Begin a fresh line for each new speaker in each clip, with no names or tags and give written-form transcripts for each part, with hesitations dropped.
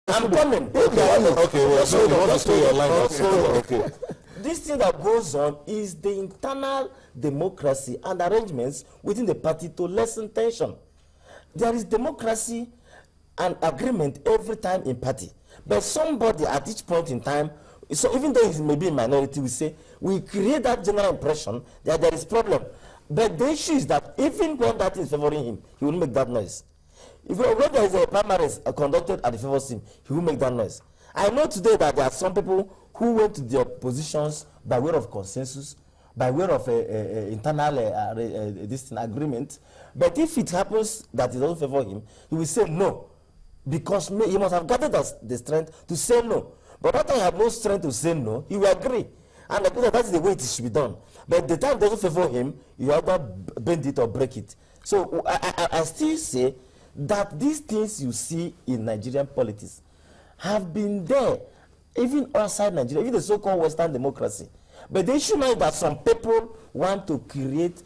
I'm coming.
Okay, well, so you want to stay your line. Okay.
This thing that goes on is the internal democracy and arrangements within the party to lessen tension. There is democracy and agreement every time in party. But somebody at each point in time, so even though he may be a minority, we say, we create that general impression that there is problem. But the issue is that even when that is favoring him, he will make that noise. If when there is a primaries conducted at the favor him, he will make that noise. I know today that there are some people who went to their positions by way of consensus, by way of internal this agreement. But if it happens that it doesn't favor him, he will say no, because he must have gathered the strength to say no. But that time he have no strength to say no, he will agree. And that is the way it should be done. But the time it doesn't favor him, you either bend it or break it. So I still say that these things you see in Nigerian politics have been there, even outside Nigeria, even the so-called Western democracy. But the issue now is that some people want to create,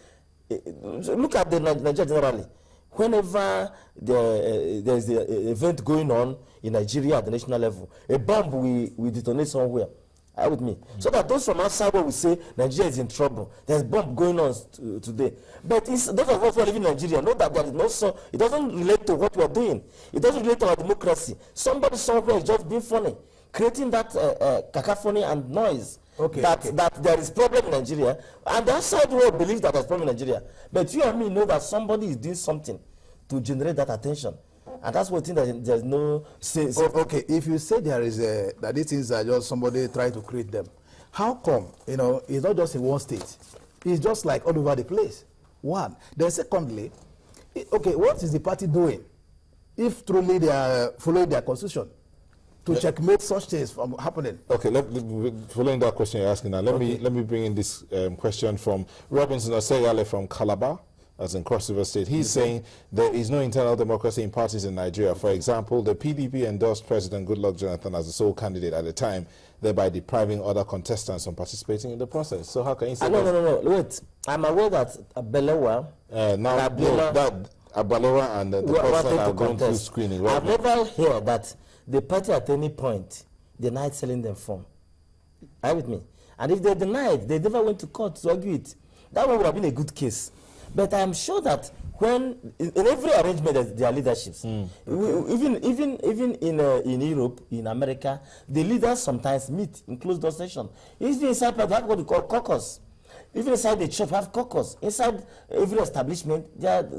look at the Nigeria generally. Whenever there is an event going on in Nigeria at the national level, a bomb will detonate somewhere. Are you with me? So that those from outside will say Nigeria is in trouble. There's bomb going on today. But those of us who are living in Nigeria know that there is no so. It doesn't relate to what we are doing. It doesn't relate to our democracy. Somebody somewhere is just being funny, creating that cacophony and noise. That there is problem in Nigeria, and the outside world believes that there's problem in Nigeria. But you and me know that somebody is doing something to generate that attention. And that's what I think that there's no sense.
Okay, if you say there is that these things are just somebody trying to create them, how come, it's not just in one state? It's just like all over the place. One. Then secondly, okay, what is the party doing if truly they are following their constitution to checkmate such things from happening?
Okay, following that question you're asking now, let me bring in this question from Robinson Oseyale from Calabar, as in Cross River State. He's saying there is no internal democracy in parties in Nigeria. For example, the PDP endorsed President Goodluck Jonathan as the sole candidate at the time, thereby depriving other contestants from participating in the process. So how can you say
No, wait. I'm aware that Abelewa...
Abalewa and the person are going through screening. Right?
I've never heard that the party at any point denied selling them form. Are you with me? And if they denied, they never went to court to argue it. That one would have been a good case. But I'm sure that when in every arrangement there are leaderships. Even in Europe, in America, the leaders sometimes meet in closed door session. Even inside they have what we call caucus. Even inside the church, we have caucus. Inside every establishment, there are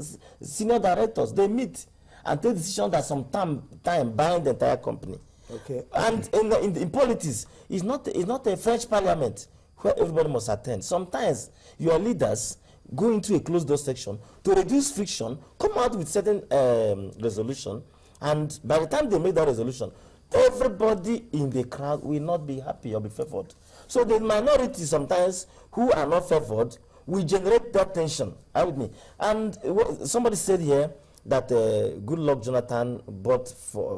senior directors. They meet and take decisions that some time bind the entire company.
Okay.
And in politics, it's not a French parliament where everybody must attend. Sometimes your leaders go into a closed door section to reduce friction, come out with certain resolution, and by the time they make that resolution, everybody in the crowd will not be happy or be favored. So the minority sometimes who are not favored will generate that tension. Are you with me? And somebody said here that Goodluck Jonathan bought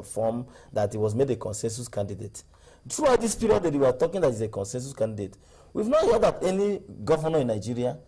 form that he was made a consensus candidate. Throughout this period that we were talking that he's a consensus candidate, we've not heard that any governor in Nigeria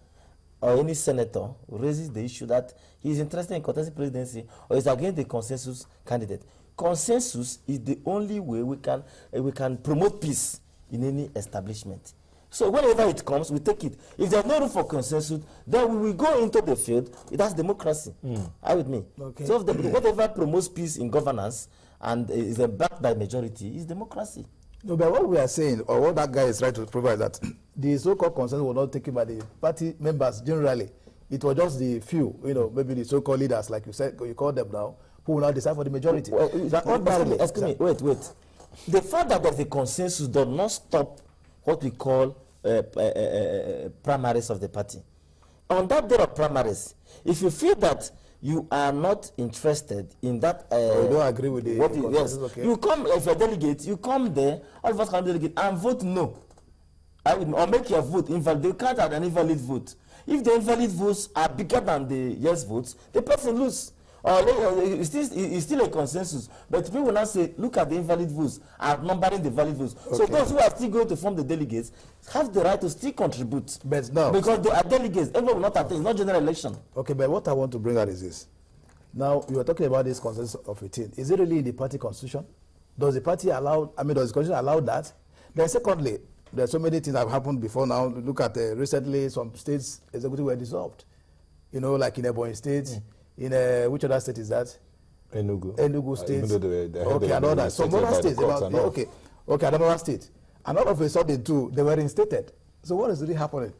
or any senator raises the issue that he's interested in contesting presidency or is against the consensus candidate. Consensus is the only way we can promote peace in any establishment. So whenever it comes, we take it. If there's no room for consensus, then we will go into the field. That's democracy. Are you with me?
Okay.
So whatever promotes peace in governance and is backed by majority is democracy.
No, but what we are saying, or what that guy is trying to provide, that the so-called consensus was not taken by the party members generally. It was just the few, maybe the so-called leaders, like you said, you call them now, who will now decide for the majority.
Well, excuse me, wait. The fact that there's a consensus does not stop what we call primaries of the party. On that day of primaries, if you feel that you are not interested in that,
you don't agree with the
yes,
okay.
You come, if you're a delegate, you come there, all of us can delegate and vote no. Or make your vote invalid. They can't have an invalid vote. If the invalid votes are bigger than the yes votes, the person loses. It's still a consensus. But people will now say, look at the invalid votes, outnumbering the valid votes. Okay. So those who are still going to form the delegates have the right to still contribute.
But now,
because they are delegates, everyone will not attend. It's not general election.
Okay, but what I want to bring out is this. Now, you are talking about this consensus of 18. Is it really in the party constitution? Does the party allow, does the constitution allow that? Then secondly, there's so many things that have happened before now. Look at recently some states executive were dissolved. You know, like in Ebonyi State, in which other state is that? Enugu State. Okay, and all that. Some other states, okay, another state. And all of a sudden too, they were reinstated. So what is really happening?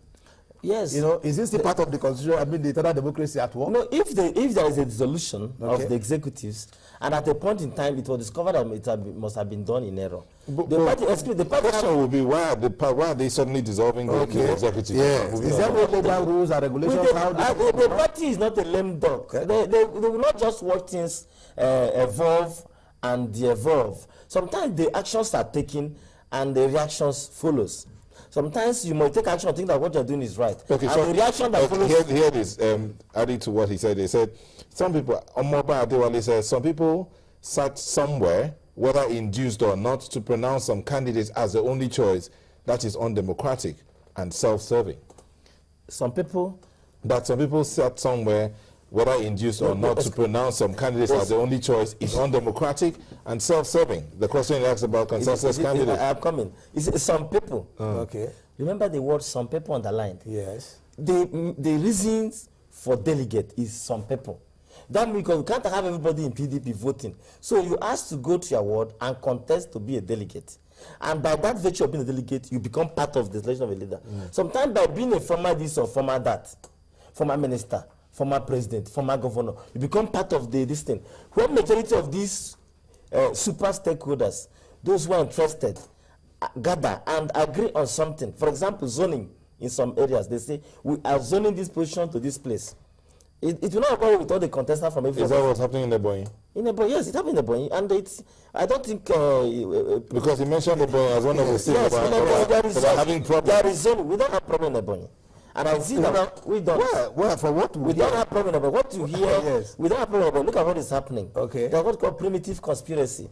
Yes.
You know, is this the part of the constitution, the internal democracy at work?
No, if there is a dissolution of the executives, and at a point in time it was discovered that it must have been done in error.
The question will be why are they suddenly dissolving the executive?
Yes. Is there no labor rules and regulations?
The party is not a lame duck. They will not just watch things evolve and de-evolve. Sometimes the actions are taken and the reactions follows. Sometimes you might take action and think that what you're doing is right. Okay, and so the reaction that follows...
Here it is, adding to what he said. He said, some people, Omoba Adewale says, some people sat somewhere, whether induced or not, to pronounce some candidates as the only choice. That is undemocratic and self-serving.
Some people
sat somewhere, whether induced or not, to pronounce some candidates as the only choice is undemocratic and self-serving. The question he asks about consensus candidates.
I'm coming. It's some people.
Okay.
Remember the word some people underlined.
Yes.
The reasons for delegate is some people. That means because we can't have everybody in PDP voting. So you ask to go to your ward and contest to be a delegate. And by that virtue of being a delegate, you become part of the selection of a leader. Sometimes by being a former this or former that, former minister, former president, former governor, you become part of this thing. When majority of these super stakeholders, those who are interested, gather and agree on something. For example, zoning in some areas, they say, we are zoning this position to this place. It will not go with all the contestants from everywhere.
Is that what's happening in Ebonyi?
In Ebonyi, yes, it happened in Ebonyi, and I don't think...
because he mentioned Ebonyi as one of the states that are having problems.
There is zoning. We don't have problem in Ebonyi. And I see that we don't.
Well, for what
we don't have problem about what you hear. Yes. We don't have problem about. Look at what is happening.
Okay.
There's what's called primitive conspiracy,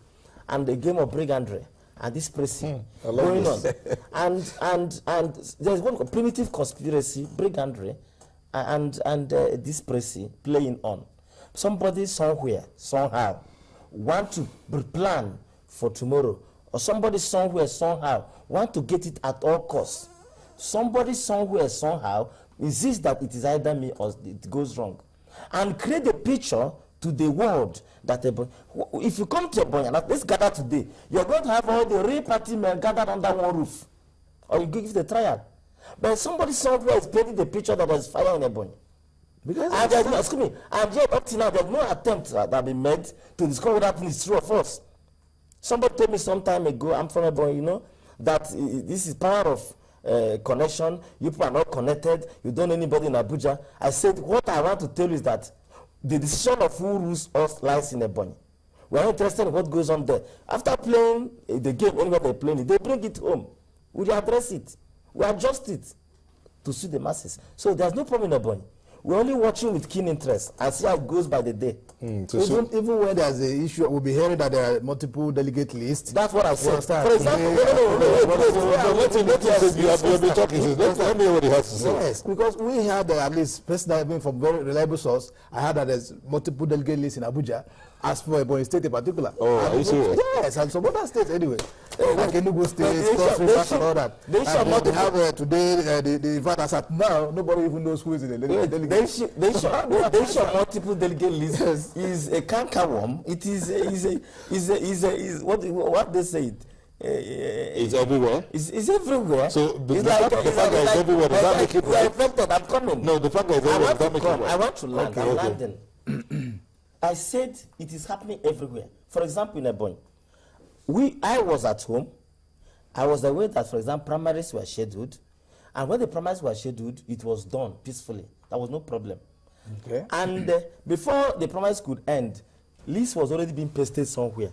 and the game of brigandry, and this pressing going on, and there's one called primitive conspiracy, brigandry, and this pressing playing on. Somebody somewhere somehow want to plan for tomorrow, or somebody somewhere somehow want to get it at all costs. Somebody somewhere somehow insists that it is either me or it goes wrong, and create a picture to the world that if you come to Ebonyi, let's gather today, you're going to have all the real party men gathered under one roof, or you give the trial. But somebody somewhere is painting the picture that there's fire in Ebonyi. Because excuse me, and yet up to now there's no attempt that have been made to discover whether that is true or false. Somebody told me some time ago, I'm from Ebonyi, you know, that this is power of connection. You people are not connected. You don't know anybody in Abuja. I said, what I want to tell you is that the decision of who rules us lies in Ebonyi. We are interested in what goes on there. After playing the game, anywhere they play it, they bring it home. We address it. We adjust it to suit the masses. So there's no problem in Ebonyi. We're only watching with keen interest and see how it goes by the day.
Even when there's an issue, we'll be hearing that there are multiple delegate lists.
That's what I said.
For example,
let me hear what he has to say.
Yes, because we had at least personally from very reliable source, I heard that there's multiple delegate lists in Abuja, as for Ebonyi State in particular.
Oh, are you serious?
Yes, and some other states anyway. Like Enugu State, Cross Rivers and all that. They have today, in fact, as at now, nobody even knows who is in the delegate.
They show multiple delegate lists. Yes. Is a cankerworm. It is what they say.
It's everywhere.
It's everywhere.
So the fact that it's everywhere, does that make it right?
Affected. I'm coming.
No, the fact that it's everywhere, does that make it right?
I want to land. I'm landing. I said it is happening everywhere. For example, in Ebonyi, I was at home. I was aware that, for example, primaries were scheduled, and when the primaries were scheduled, it was done peacefully. There was no problem.
Okay.
And before the primaries could end, list was already being pasted somewhere.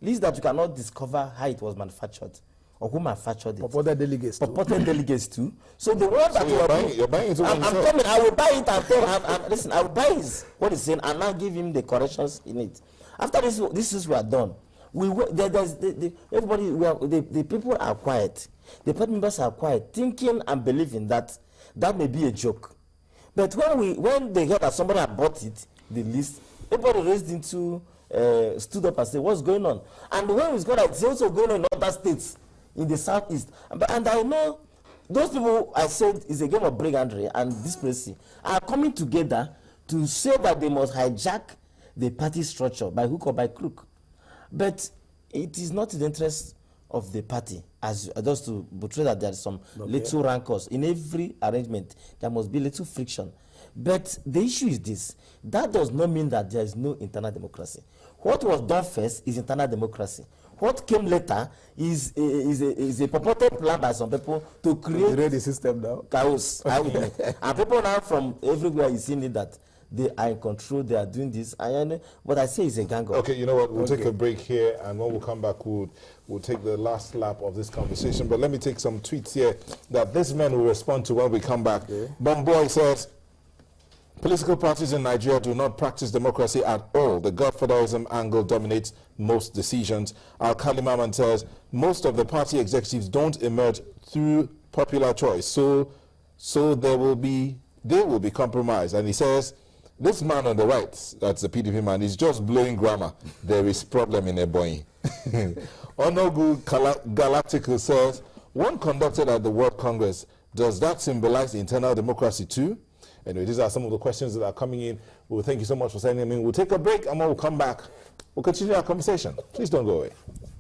List that you cannot discover how it was manufactured or who manufactured it.
Purported delegates.
Purported delegates too. So the one that
you're buying it.
I'm coming. I will buy it and tell. Listen, I will buy what he's saying and now give him the corrections in it. After this is we are done. Everybody, the people are quiet. The party members are quiet, thinking and believing that may be a joke. But when they heard that somebody had bought it, the list, everybody raised into stood up and said, what's going on? And when it's going on, it's also going on in other states in the southeast. And I know those people I said is a game of brigandry and dispracy are coming together to say that they must hijack the party structure by hook or by crook. But it is not in the interest of the party, as just to portray that there is some little rancors. In every arrangement, there must be little friction. But the issue is this: that does not mean that there is no internal democracy. What was done first is internal democracy. What came later is a purported plan by some people to create
the system now.
Chaos. And people now from everywhere is seeing it that they are in control, they are doing this. But I say it's a gang up.
Okay, you know what? We'll take a break here, and when we come back, we'll take the last lap of this conversation. But let me take some tweets here that this man will respond to when we come back. Okay. Bomboy says, political parties in Nigeria do not practice democracy at all. The godfatherism angle dominates most decisions. Al-Khali Maman says, most of the party executives don't emerge through popular choice, so they will be compromised. And he says, this man on the right, that's the PDP man, is just blowing grammar. There is problem in Ebonyi. Onogu Galactical says, one conducted at the World Congress, does that symbolize internal democracy too? Anyway, these are some of the questions that are coming in. Well, thank you so much for sending them in. We'll take a break, and when we'll come back, we'll continue our conversation. Please don't go away.